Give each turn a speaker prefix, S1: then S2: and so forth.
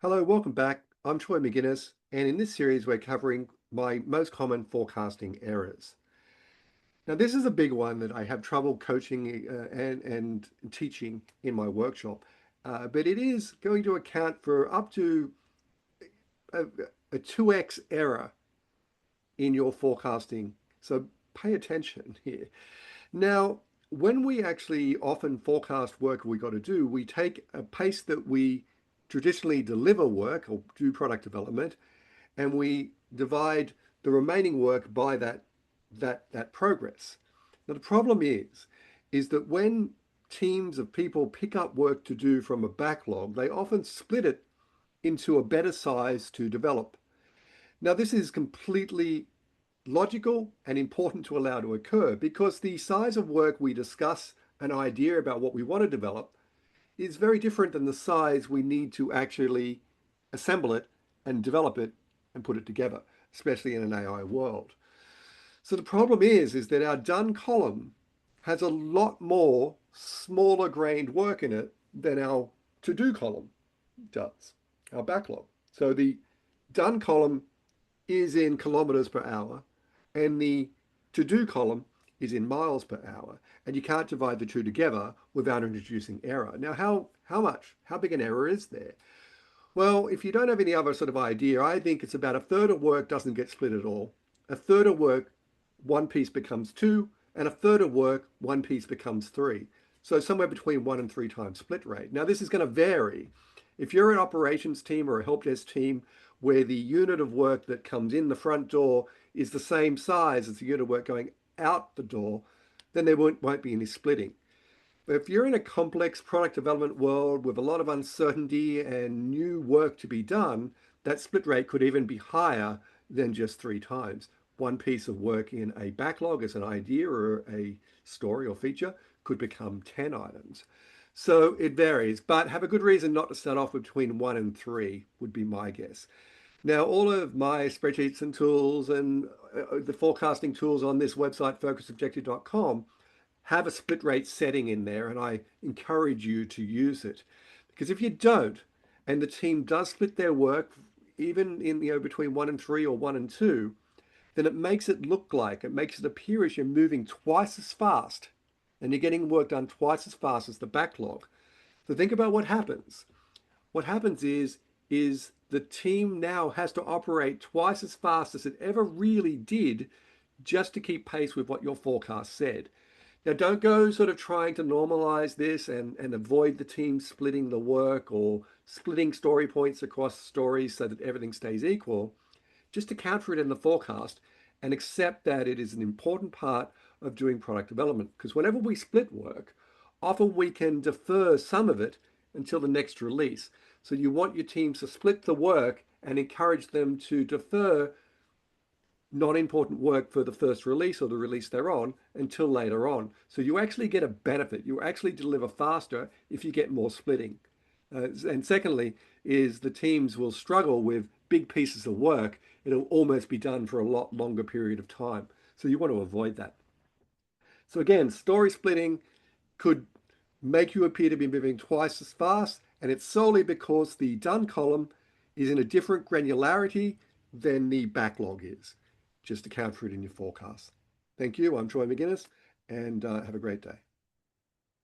S1: Hello, welcome back. I'm Troy McGuinness, and in this series, we're covering my most common forecasting errors. Now, this is a big one that I have trouble coaching and teaching in my workshop, but it is going to account for up to a, a 2x error in your forecasting. So pay attention here. Now, when we actually often forecast work we got to do, we take a pace that we traditionally deliver work or do product development, and we divide the remaining work by that progress. Now the problem is that when teams of people pick up work to do from a backlog, they often split it into a better size to develop. Now this is completely logical and important to allow to occur because the size of work we discuss an idea about what we want to develop is very different than the size we need to actually assemble it and develop it and put it together, especially in an AI world. So the problem is that our done column has a lot more smaller grained work in it than our to-do column does, our backlog. So the done column is in kilometers per hour, and the to-do column is in miles per hour. And you can't divide the two together without introducing error. Now, how big an error is there? Well, if you don't have any other sort of idea, I think it's about a third of work doesn't get split at all. A third of work, one piece becomes two, and a third of work, one piece becomes three. So somewhere between 1 and 3 times split rate. Now, this is going to vary. If you're an operations team or a help desk team where the unit of work that comes in the front door is the same size as the unit of work going out the door, then there won't be any splitting. But if you're in a complex product development world with a lot of uncertainty and new work to be done, that split rate could even be higher than just 3 times. One piece of work in a backlog as an idea or a story or feature could become 10 items. So it varies, but have a good reason not to start off with between 1 and 3 would be my guess. Now, all of my spreadsheets and tools and the forecasting tools on this website, focusobjective.com, have a split rate setting in there, and I encourage you to use it. Because if you don't, and the team does split their work, even in between 1 and 3 or 1 and 2, then it makes it appear as you're moving twice as fast, and you're getting work done twice as fast as the backlog. So think about what happens. What happens is the team now has to operate twice as fast as it ever really did just to keep pace with what your forecast said. Now, don't go sort of trying to normalize this and avoid the team splitting the work or splitting story points across stories so that everything stays equal. Just account for it in the forecast and accept that it is an important part of doing product development. Because whenever we split work, often we can defer some of it until the next release. So you want your teams to split the work and encourage them to defer non-important work for the first release or the release they're on until later on. So you actually get a benefit. You actually deliver faster if you get more splitting. And secondly, is the teams will struggle with big pieces of work. It'll almost be done for a lot longer period of time. So you want to avoid that. So again, story splitting could make you appear to be moving twice as fast, and it's solely because the done column is in a different granularity than the backlog is. Just account for it in your forecast. Thank you. I'm Troy McGuinness, and have a great day.